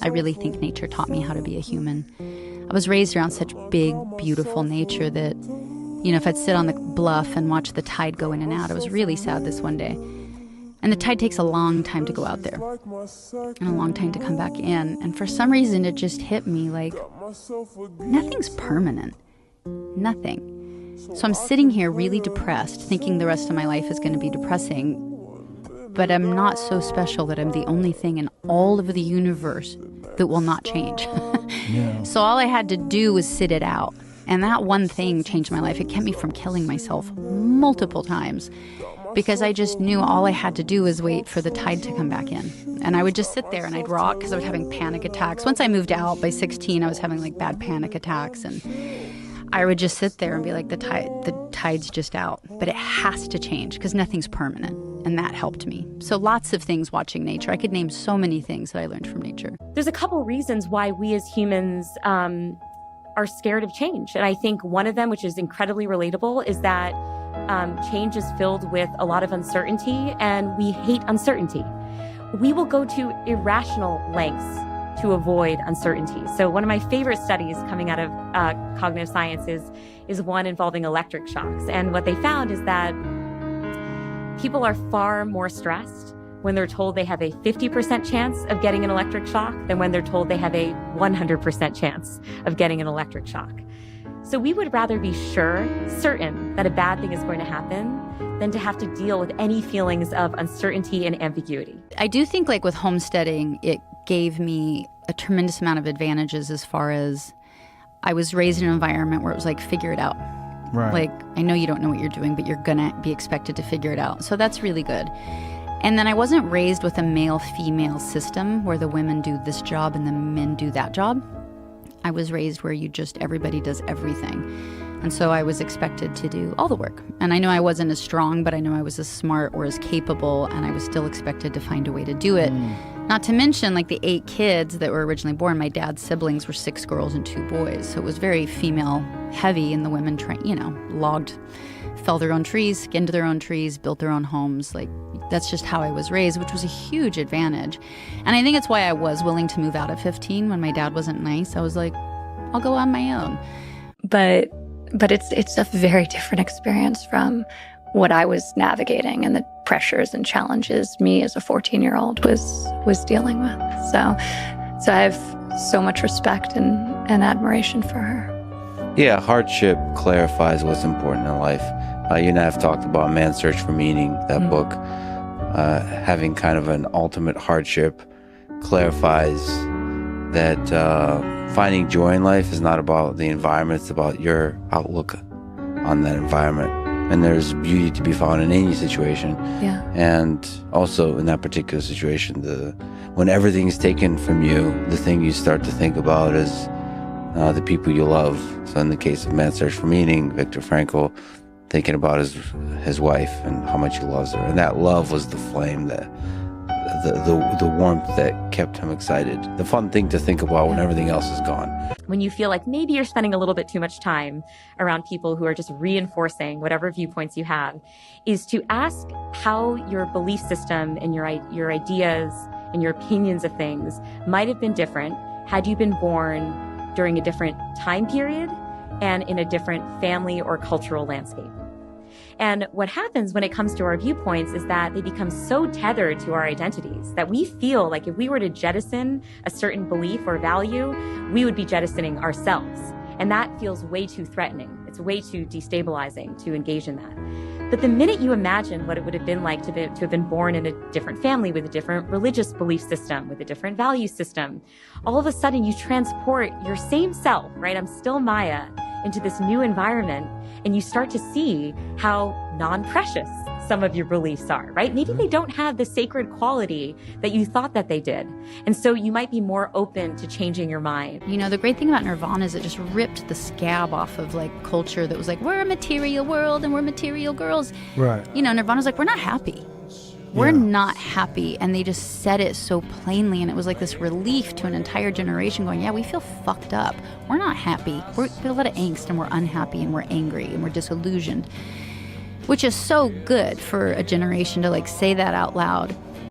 I really think nature taught me how to be a human. I was raised around such big, beautiful nature that, if I'd sit on the bluff and watch the tide go in and out, I was really sad this one day. And the tide takes a long time to go out there and a long time to come back in. And for some reason, it just hit me like, nothing's permanent. Nothing. So I'm sitting here really depressed, thinking the rest of my life is going to be depressing. But I'm not so special that I'm the only thing in all of the universe that will not change. Yeah. So all I had to do was sit it out. And that one thing changed my life. It kept me from killing myself multiple times because I just knew all I had to do was wait for the tide to come back in. And I would just sit there and I'd rock because I was having panic attacks. Once I moved out by 16, I was having like bad panic attacks. And I would just sit there and be like, the tide's just out. But it has to change because nothing's permanent. And that helped me. So lots of things watching nature. I could name so many things that I learned from nature. There's a couple reasons why we as humans are scared of change. And I think one of them, which is incredibly relatable, is that change is filled with a lot of uncertainty, and we hate uncertainty. We will go to irrational lengths to avoid uncertainty. So one of my favorite studies coming out of cognitive science is one involving electric shocks. And what they found is that people are far more stressed when they're told they have a 50% chance of getting an electric shock than when they're told they have a 100% chance of getting an electric shock. So we would rather be certain that a bad thing is going to happen than to have to deal with any feelings of uncertainty and ambiguity. I do think like with homesteading, it gave me a tremendous amount of advantages as far as I was raised in an environment where it was like, figure it out. Right. Like, I know you don't know what you're doing, but you're going to be expected to figure it out. So that's really good. And then I wasn't raised with a male-female system where the women do this job and the men do that job. I was raised where everybody does everything. And so I was expected to do all the work. And I know I wasn't as strong, but I know I was as smart or as capable, and I was still expected to find a way to do it. Not to mention, like the 8 kids that were originally born, my dad's siblings were 6 girls and 2 boys. So it was very female heavy, and the women, logged, fell their own trees, skinned their own trees, built their own homes. Like, that's just how I was raised, which was a huge advantage. And I think it's why I was willing to move out at 15 when my dad wasn't nice. I was like, I'll go on my own. But it's a very different experience from what I was navigating and the pressures and challenges me as a 14-year-old was dealing with. So I have so much respect and admiration for her. Yeah, hardship clarifies what's important in life. You and I have talked about Man's Search for Meaning, that book. Having kind of an ultimate hardship clarifies that finding joy in life is not about the environment, it's about your outlook on that environment. And there's beauty to be found in any situation. Yeah. And also in that particular situation, when everything's taken from you, the thing you start to think about is the people you love. So in the case of Man's Search for Meaning, Viktor Frankl, thinking about his wife and how much he loves her. And that love was the flame, the warmth that kept him excited. The fun thing to think about when everything else is gone. When you feel like maybe you're spending a little bit too much time around people who are just reinforcing whatever viewpoints you have, is to ask how your belief system and your ideas and your opinions of things might have been different had you been born during a different time period and in a different family or cultural landscape. And what happens when it comes to our viewpoints is that they become so tethered to our identities that we feel like if we were to jettison a certain belief or value, we would be jettisoning ourselves. And that feels way too threatening. It's way too destabilizing to engage in that. But the minute you imagine what it would have been like to have been born in a different family with a different religious belief system, with a different value system, all of a sudden you transport your same self, right? I'm still Maya, into this new environment, and you start to see how non-precious some of your beliefs are, right? Maybe they don't have the sacred quality that you thought that they did. And so you might be more open to changing your mind. The great thing about Nirvana is it just ripped the scab off of like culture that was like, we're a material world and we're material girls. Right. Nirvana's like, we're not happy. We're not happy. And they just said it so plainly. And it was like this relief to an entire generation going, yeah, we feel fucked up. We're not happy. We feel a lot of angst and we're unhappy and we're angry and we're disillusioned, which is so good for a generation to like say that out loud.